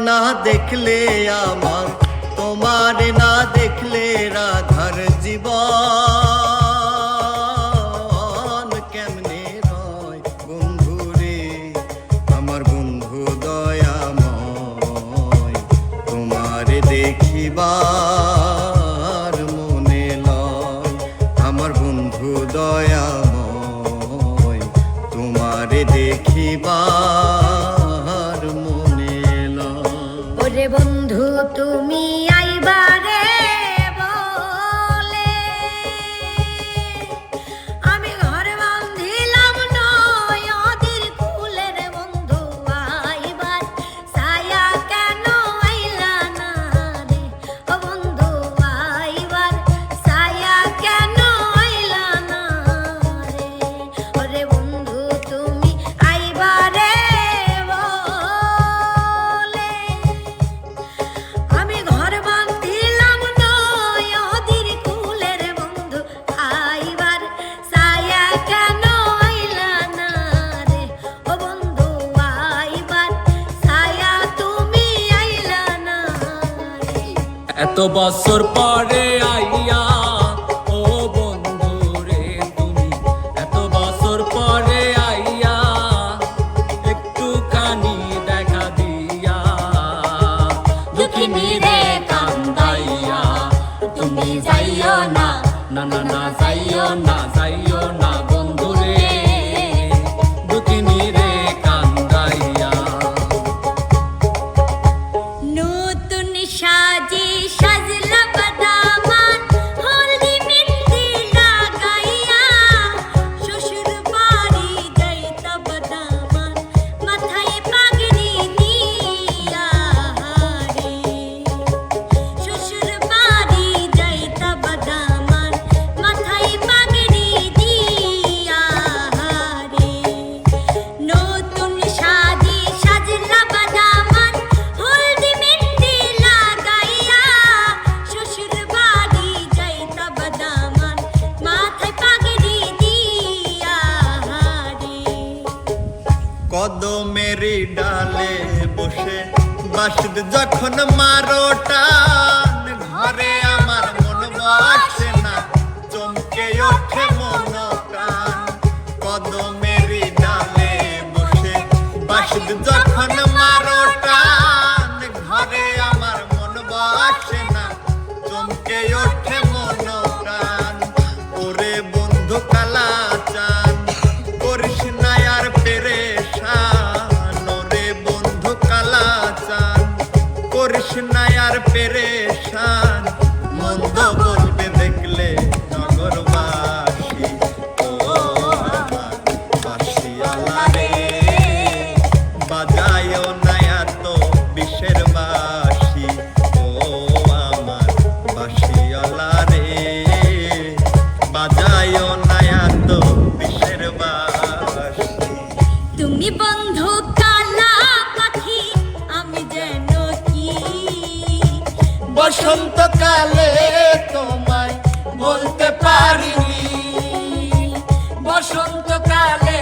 না দেখলে আমার, তোমার না দেখলে রাধার জীবন কেমনে রয় বন্ধু রে, আমার বন্ধু দয়াময়, তোমার দেখিবার মনে লয়, আমার বন্ধু দয়াময়, তোমার দেখিবার মনে লয়। ওরে বন্ধু তুমি আইবারে বলে আমি ঘরে বাঁধিলাম নদীর কুলের বন্ধু আইবার ছায়া কেন আইলা না রে, ও বন্ধু আইবার ছায়া কেন আইলা না রে, ওরে বন্ধু তুমি আইবারে বলে আমি ঘর বাঁধিলাম নদীর কুলের বন্ধু আইবার ছায়া কেন আইলা না রে, ও বন্ধু আইবার ছায়া তুমি আইলা না রে। এত বছর পরে আইয়া ও বন্ধু রে তুমি, এত বছর পরে আইয়া একটুখানি দেখা দিয়া, দুঃখিনী রে কান্দাইয়া তুমি যাইও না, না না না যাইও না, যাইও না বন্ধু রে, দুঃখিনী রে কান্দাইয়া। নতুন সাজি সাজলা বাদামান হলদি মেহেন্দি লাগাইয়া শ্বশুর বাড়ি যাইতা বাদামান মাথায় পাগড়ি দিয়া রে, শ্বশুর বাড়ি যাইতা বাদামান মাথায় পাগড়ি দিয়া রে, নতুন সাজি সাজলা বাদামান হলদি মেহেন্দি লাগাইয়া শ্বশুর বাড়ি যাইতা বাদামান মাথায় পাগড়ি দিয়া রে। কদমেরি ডালে বসে বাঁশির যখন মারো টান, ঘরে আমার মন বসে না, চমকে ওঠে মন প্রাণ। কদমেরি ডালে বসে বাঁশির যখন মারো টান, ঘরে আমার মন বসে না, চমকে ওঠে মন প্রাণ। ওরে বন্ধু কালা চান করিস না আর পেরেশান, ওরে বন্ধু কালা চান করিস না আর পেরেশান, মন্দ বলবে দেখলে নগরবাসী, ও আমার বাঁশিওয়ালা রে, বাজায়ও না এত বিষের বাঁশি, ও আমার বাঁশিওয়ালা রে, বাজায়ও না এত বিষের বাঁশি। তুমি বন্ধু কালা পাখি আমি যেন কি বসন্তকালে তোমায় বলতে পারিনি, বসন্তকালে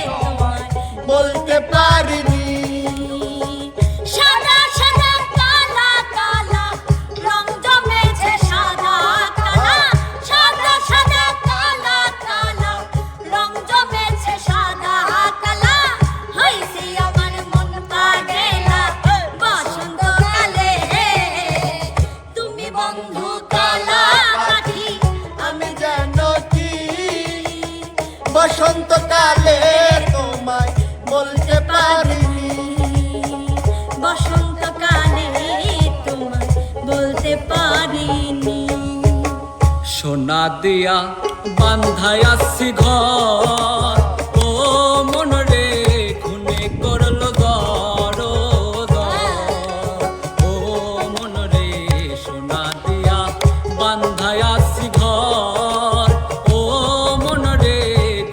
তোমায় বলতে পারিনি, সাদা সাদা কালা কালা রং জমেছে সাদা কালা, সাদা সাদা কালা কালা রং জমেছে সাদা কালা, হইছে আমার মন পাগলা বসন্তকালে, তুমি বন্ধু কালা পাখি আমি যেন কি বসন্তকালে তোমায় বলতে পারিনি, বসন্তকালে তোমায় বলতে পারিনি। সোনা দিয়া বান্ধায় আসছি ঘর, ও মন রে খুনে করল দর, ও মন রে সোনা দিয়া বান্ধায় আসছি ঘর, ও মন রে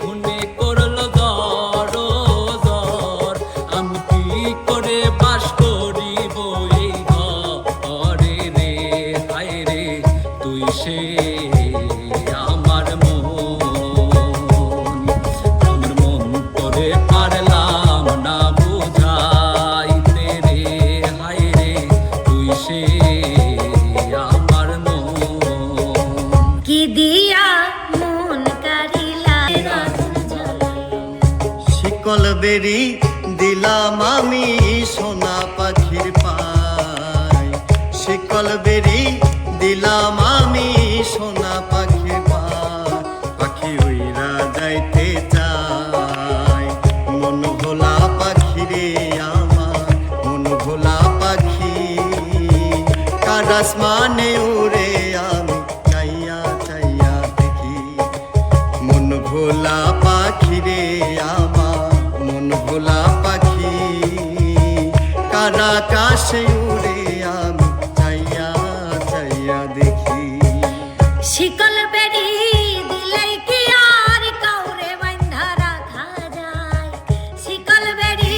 খুনে করল দর, আমি কি করে বাস করিব এই ঘরে রে, হায় রে তুই সে আমার মন তোরে পারলাম না বুঝাইতে রে, হায় শিকল বেরি দিলাম আমি সোনা পাখির পায়, শিকল বেরি দিলাম আমি সোনা পাখির পায়। পাখি উইরা যাইতে চায় মন ভোলা পাখি রে আমার, মন ভোলা পাখি কার আসমানে উড়ে আমি চাইয়া চাইয়া দেখি। মন ভোলা পাখি রে আমার, মন ভোলা পাখি কার আকাশে উড়ে আমি চাইয়া চাইয়া দেখি। শিকল বেরি দিলে কি আর কাউরে বাঁধা রাখা যায়, শিকল বেরি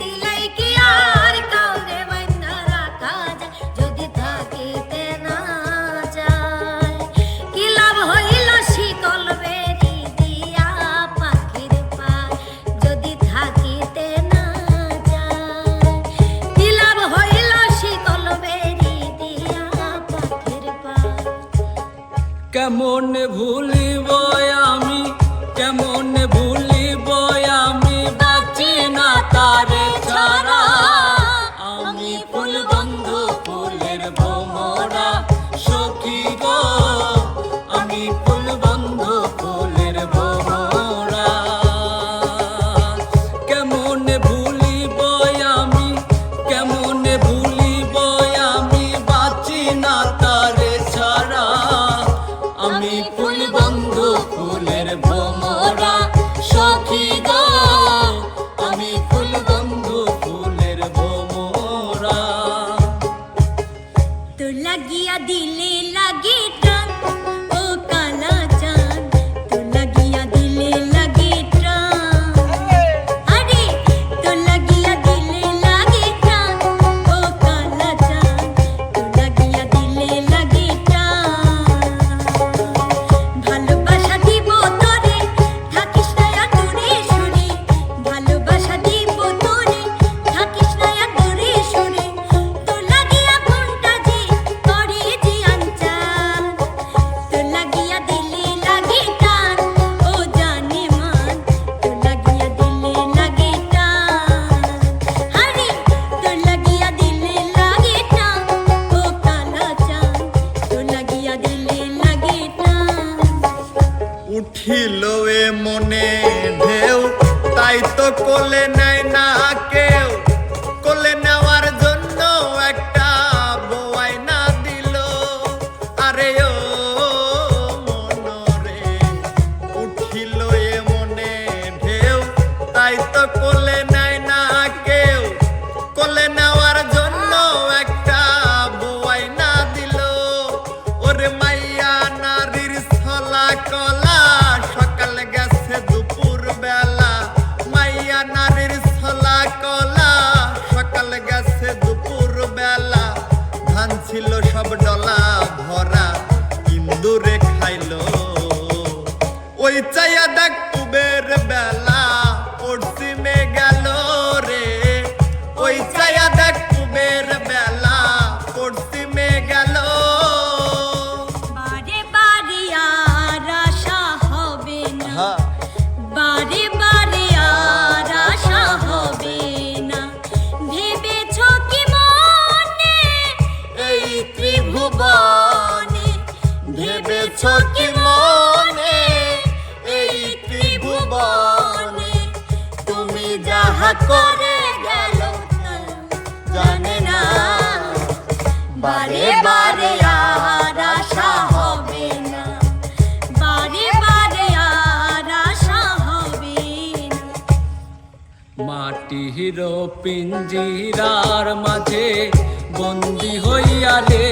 দিলে কি আর কাউরে বাঁধা রাখা যায়, যদি থাকিতে না যায় কি লাভ হইল শিকল বেরি দিয়া পাখির পায়, যদি থাকিতে না যায় কি লাভ হইল শিকল বেরি দিয়া পাখির পায়। কেমন ভুলিব আমি, কেমন ভুলিব আমি, বাঁচি না তারে ছাড়া। আমি ফুল বন্ধু ফুলের ভোমরা সখী গো, আমি ফুল বন্ধু ফুলের ভোমরা। কেমন ভুলিব আমি, কেমন ভুলিব আমি, বাঁচি না তারে ছাড়া। আমি ফুল বন্ধু ফুলের ভোমরা সখী গো, আমি ফুল বন্ধু ফুলের ভোমরা। তোর লাগিয়া দিলে লাগে টান ও কালা চাঁদ, তোর লাগিয়া দিলে লাগে টান, আরে তোর লাগিয়া দিলে লাগে টান ও কালা চাঁদ, তোর লাগিয়া দিলে লাগে টান। ভালোবাসা দিব তোরে থাকিস না আর দূরে সরে, ভালোবাসা দিব তোরে থাকিস না আর দূরে সরে, তোর লাগিয়া কোনটা যে করে যে আনচান, তোর লাগিয়া দিলে লাগে টান ও জানে মান, তোর লাগিয়া দিলে লাগে টান, আরে তোর লাগিয়া দিলে লাগে টান ও কালা চাঁদ, তোর লাগিয়া দিলে লাগে টান। উঠিল এ মনে ঢেউ তাই তো কোলে নেয় না কেউ, কোলে নেওয়ার জন্য একটা বোয়াই না দিল। আরে ও মনরে উঠিল এ মনে ঢেউ তাই তো কোলে নেয় না কেউ, কোলে নেওয়ার জন্য একটা বোয়াই না দিল। ওরে মাইয়া নারীর ছলা কলা সকাল গেছে দুপুর বেলা, মাইয়া নারীর ছলা কলা সকাল গেছে দুপুর বেলা। ধান ছিল সব ডলা ভরা ইন্দুরে খাইলো, ওই চাইয়া দেখ পুবের বেলা পশ্চিমে গেল রে, ওই চাইয়া দেখ পুবের বেলা পশ্চিমে গেল। বারে বারে আর আশা হবে না, বারে বারে আর আশা হবে না, ভেবেছ কি মনে এই ত্রিভুবনে, ভেবেছ কি মনে এই ত্রিভুবনে, তুমি যাহা করে গেল জানে না। বারে বারে আর আশা হবে না, বারে বারে আর আশা হবে না। মাটির পিঞ্জিরার মাঝে বন্দি হইয়া রে